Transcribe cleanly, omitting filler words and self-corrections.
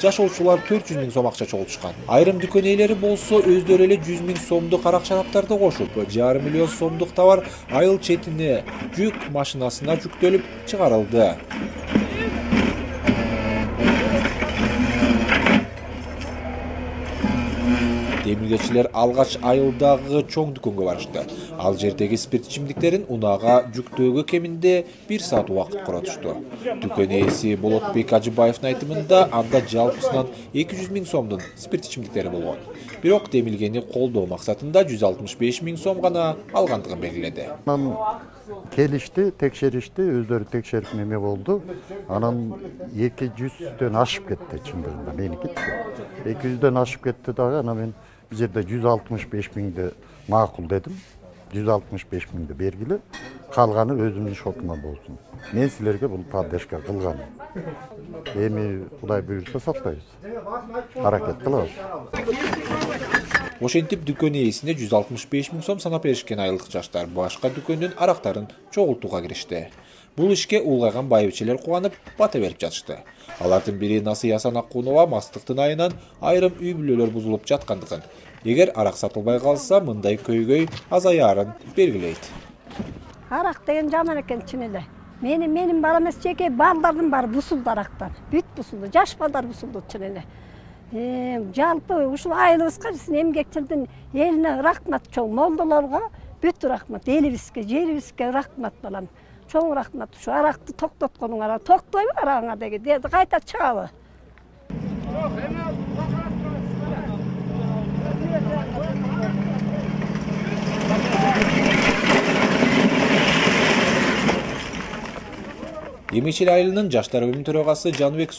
жашоочулар 400 000 сом акча чогултушкан. Айрым дүкөн ээлери болсо өздөрү эле 100 000 сомдук арак-шараптарды кошуп, 1,5 миллион сомдук товар айыл четине жүк машинасына жүктөлүп чыгарылды. Темиргечилер алгач айылдагы чоң дүкөнгө барышты. Ал жердеги спирт ичимдиктерин унаага жүктөөгө кеминде 1 саат убакыт коротушту. Дүкөн ээси Болотбек Ажыбаевдин айтымында анда жалпысынан 200 000 сомдун спирт ичимдиктери болгон. Бирок демилгени колдоо максатында 165 000 сом гана алгандыгын белгиледи. Келишти, текшеришти, өздөрү текшерип неме болду. Анан 200дөн ашып кетти чындыгында меники. 200дөн ашып кетти дагы, анан мен bu жерде 165 000'di макул дедим. 165 000'di бергиле, калганы өзүмдүн шотума болсун. Мен силерге бул поддержка кылгам. Эми Кудай буйрса сактайбыз. Аракет кылабыз. Ошентип дүкөн ээсине 165 000 сом санап беришкен айылдык жаштар башка дүкөндүн арактарын чогултууга киришти. Бул ишке улгайган байбичелер кубанып, бата берип жатышты. Алардын бири Насыя Санакунова мастыктын айынан айрым үй бүлөлөр бузулуп жаткандыгын, эгер арак сатылбай калса, мындай көйгөй азаярын белгилейт. Арак деген жаман экен чын эле. Менин бар эмес, жеке балдардын баары бусулду арактан. Бүт бусулду, жаш балдар бусулду чын эле. Жалпы ушул айылыбызга эмгекчилдин элине рахмат, чоң молдолорго бүт рахмат, элибизге, жерибизге рахмат балам. Чоң рахмат, ушу аракты токтотконуңар, токтойбу арагыңа деген, деди кайта чыгабы. Эмечил айылынын жаштар бөлүмүнүн төрагасы Жаныбек